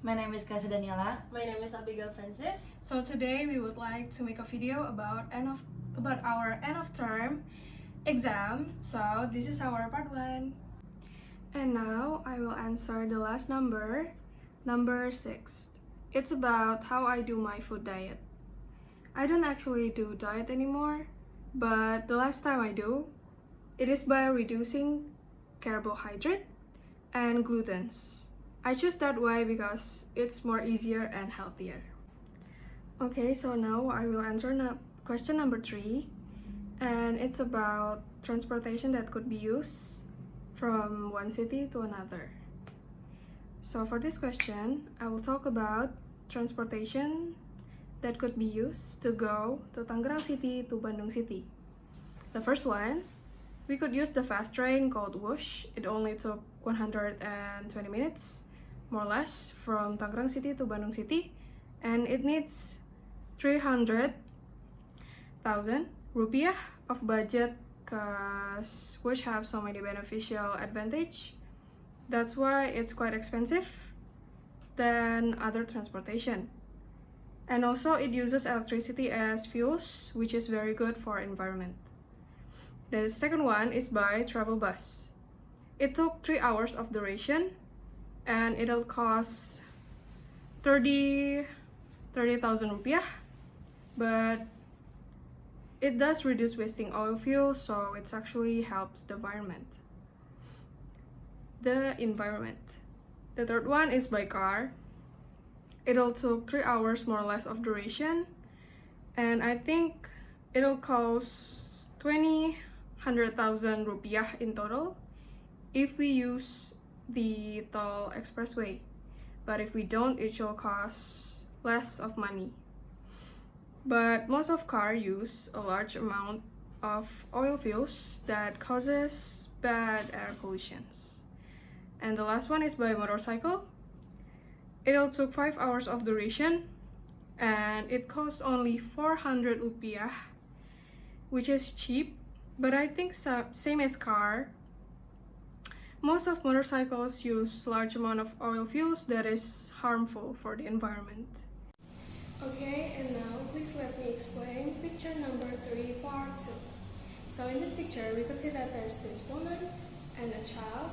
My name is Casa Daniela. My name is Abigail Francis. So today we would like to make a video about our end of term exam. So this is our part 1. And now I will answer the last number 6. It's about how I do my food diet. I don't actually do diet anymore, but the last time I do, it is by reducing carbohydrate and glutens. I choose that way because it's more easier and healthier. Okay, so now I will answer question number 3, and it's about transportation that could be used from one city to another. So for this question, I will talk about transportation that could be used to go to Tangerang City to Bandung City. The first one, we could use the fast train called Wush. It only took 120 minutes, more or less, from Tangerang City to Bandung City, and it needs 300,000 rupiah of budget because Wush have so many beneficial advantage. That's why it's quite expensive than other transportation. And also it uses electricity as fuels, which is very good for environment. The second one is by travel bus. It took 3 hours of duration, and it'll cost 30,000 rupiah, but it does reduce wasting oil fuel, so it actually helps the environment. The third one is by car. It'll took 3 hours more or less of duration, and I think it'll cost 100,000 rupiah in total if we use the toll expressway. But if we don't, it will cost less of money. But most of cars use a large amount of oil fuels that causes bad air pollution. And the last one is by motorcycle. It'll took 5 hours of duration, and it costs only 400 rupiah, which is cheap, but I think same as car. Most of motorcycles use large amount of oil fuels that is harmful for the environment. Okay, and now please let me explain picture number 3, part 2. So in this picture, we could see that there's this woman and a child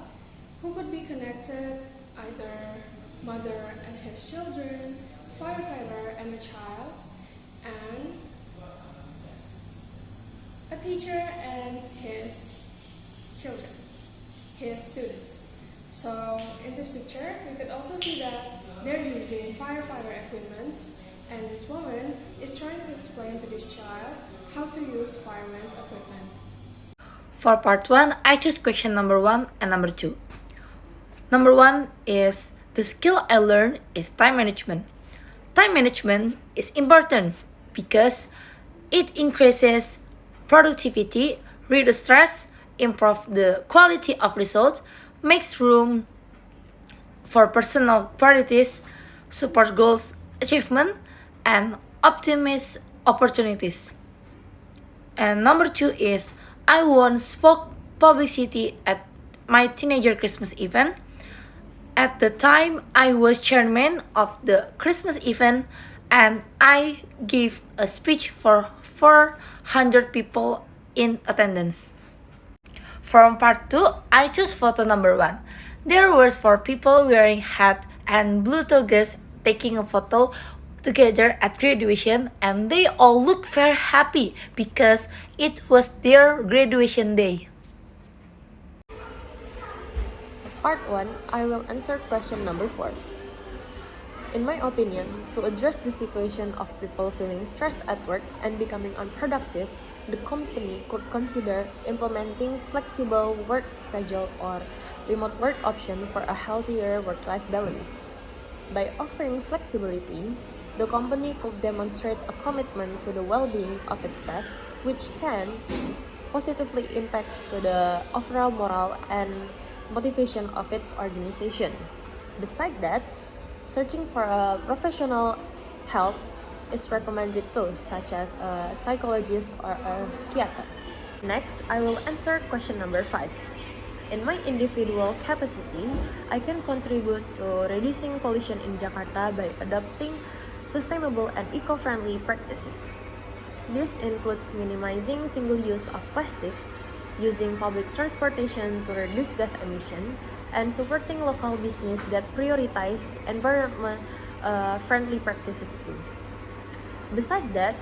who could be connected, either mother and his children, firefighter and a child, and a teacher and his children, his students. So in this picture, we could also see that they're using firefighter equipments, and this woman is trying to explain to this child how to use fireman's equipment. For part 1, I choose question number 1 and number 2. Number 1 is the skill I learned is time management. Time management is important because it increases productivity, reduce stress, improve the quality of results, makes room for personal priorities, support goals achievement, and optimize opportunities. And number 2 is I won spoke publicity at my teenager Christmas event. At the time, I was chairman of the Christmas event, and I gave a speech for 400 people in attendance. From part 2, I choose photo number 1. There were 4 people wearing hat and blue togas taking a photo together at graduation, and they all look very happy because it was their graduation day. Part 1, I will answer question number 4. In my opinion, to address the situation of people feeling stressed at work and becoming unproductive, the company could consider implementing flexible work schedule or remote work option for a healthier work-life balance. By offering flexibility, the company could demonstrate a commitment to the well-being of its staff, which can positively impact to the overall morale and motivation of its organization. Besides that, searching for a professional help is recommended too, such as a psychologist or a psychiatrist. Next, I will answer question number 5. In my individual capacity, I can contribute to reducing pollution in Jakarta by adopting sustainable and eco-friendly practices. This includes minimizing single use of plastic, using public transportation to reduce gas emission, and supporting local business that prioritize environment friendly practices too. Besides that,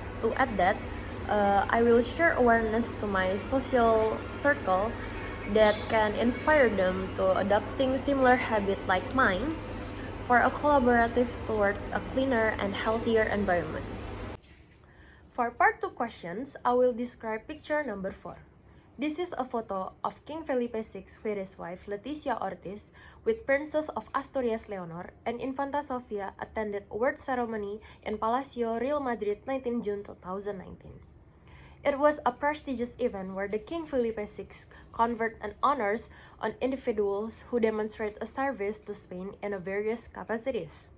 I will share awareness to my social circle that can inspire them to adopting similar habits like mine for a collaborative towards a cleaner and healthier environment. For part 2 questions, I will describe picture number 4. This is a photo of King Felipe VI with his wife Leticia Ortiz with Princess of Asturias Leonor and Infanta Sofia attended award ceremony in Palacio Real Madrid 19 June 2019. It was a prestigious event where the King Felipe VI conferred an honors on individuals who demonstrate a service to Spain in various capacities.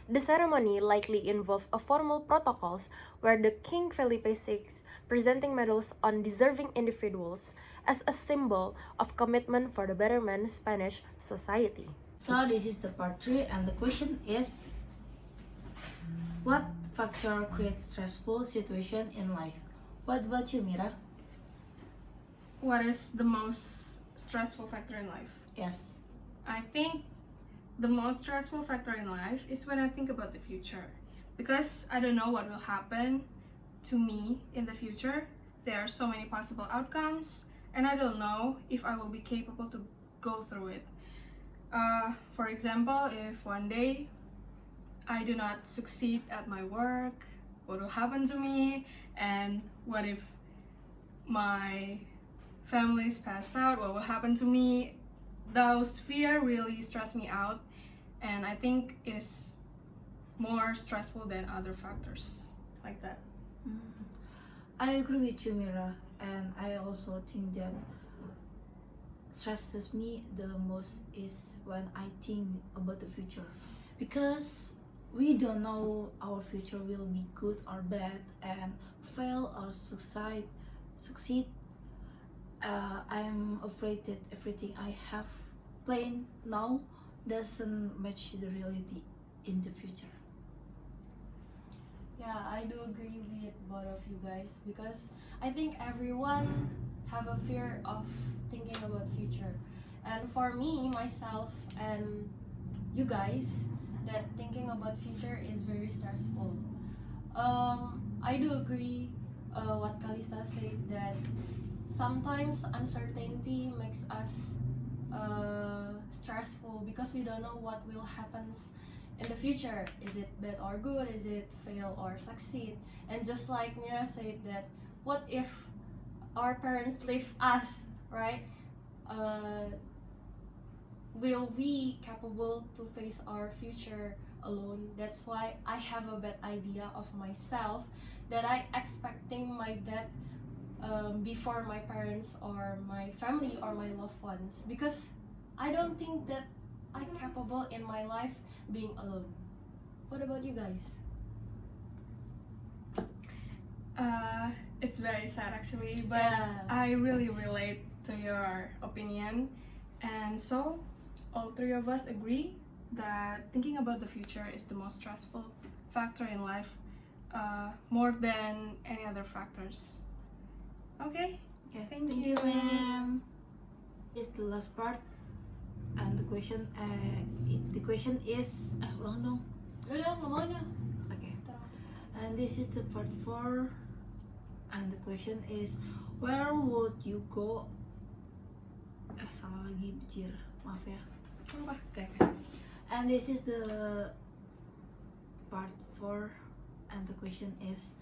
The ceremony likely involved a formal protocols where the King Felipe VI presenting medals on deserving individuals as a symbol of commitment for the betterment of Spanish society. So this is the part 3 and the question is, what factor creates stressful situation in life? What about you, Mira? What is the most stressful factor in life? Yes. I think the most stressful factor in life is when I think about the future, because I don't know what will happen to me in the future. There are so many possible outcomes and I don't know if I will be capable to go through it. For example, if one day I do not succeed at my work, what will happen to me? And what if my family is passed out? What will happen to me? Those fear really stress me out, and I think it's more stressful than other factors like that. I agree with you, Mira, and I also think that stresses me the most is when I think about the future, because we don't know our future will be good or bad, and fail or succeed. I'm afraid that everything I have planned now doesn't match the reality in the future. Yeah, I do agree with both of you guys, because I think everyone have a fear of thinking about future. And for me, myself, and you guys, that thinking about future is very stressful. I do agree what Kalista said, that sometimes uncertainty makes us stressful because we don't know what will happen in the future. Is it bad or good? Is it fail or succeed? And just like Mira said, that what if our parents leave us, right? Will we capable to face our future alone? That's why I have a bad idea of myself, that I expecting my dad before my parents or my family or my loved ones, because I don't think that I capable in my life being alone. What about you guys? It's very sad actually, but Yeah. I really relate to your opinion, and so all three of us agree that thinking about the future is the most stressful factor in life, more than any other factors. Okay, Okay, Thank you. ma'am. It's the last part, and the question is, ulang dong. Udah, ngomong aja. Okay, and this is the part 4, and the question is, where would you go? Salah lagi, bicir, maaf ya. Apa? Okay. And this is the part 4, and the question is,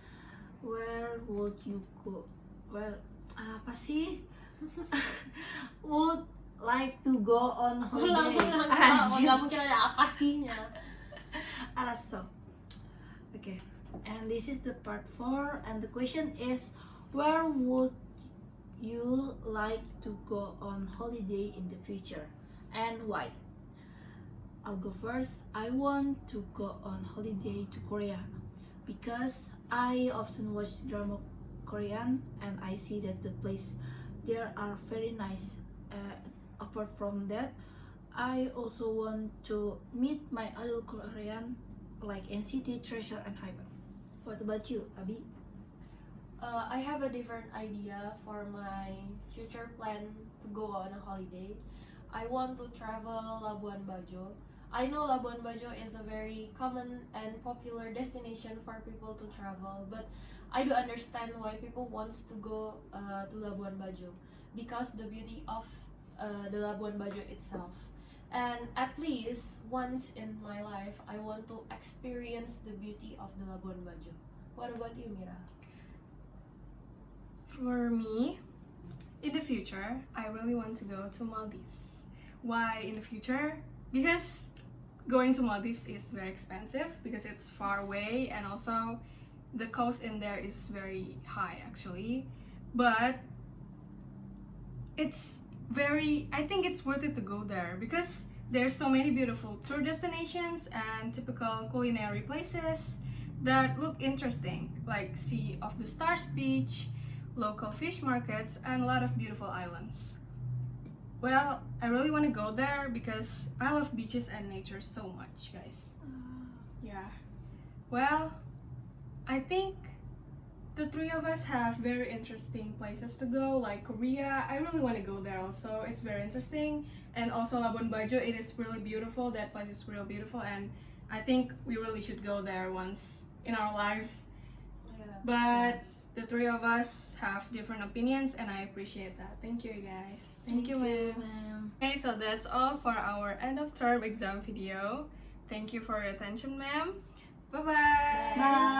where would you go? Well, apa sih? Would like to go on holiday. Nggak mungkin ada apa sihnya. So, okay. And this is the part 4, and the question is, where would you like to go on holiday in the future, and why? I'll go first. I want to go on holiday to Korea, because I often watch drama Korean, and I see that the place there are very nice. apart from that, I also want to meet my idol Korean like NCT, Treasure, and Hyper. What about you, Abi? I have a different idea for my future plan to go on a holiday. I want to travel Labuan Bajo. I know Labuan Bajo is a very common and popular destination for people to travel, but I do understand why people wants to go to Labuan Bajo because the beauty of the Labuan Bajo itself. And at least once in my life, I want to experience the beauty of the Labuan Bajo. What about you, Mira? For me, in the future, I really want to go to Maldives. Why in the future? Because going to Maldives is very expensive because it's far away, and also the cost in there is very high actually. But I think it's worth it to go there because there's so many beautiful tour destinations and typical culinary places that look interesting, like Sea of the Stars Beach, local fish markets, and a lot of beautiful islands. Well, I really want to go there because I love beaches and nature so much, guys. Yeah. Well, I think the three of us have very interesting places to go, like Korea. I really want to go there also. It's very interesting. And also Labuan Bajo, it is really beautiful. That place is real beautiful, and I think we really should go there once in our lives. Yeah. But the three of us have different opinions, and I appreciate that. Thank you, guys. Thank you, ma'am. Okay, so that's all for our end of term exam video. Thank you for your attention, ma'am. Bye-bye. Bye.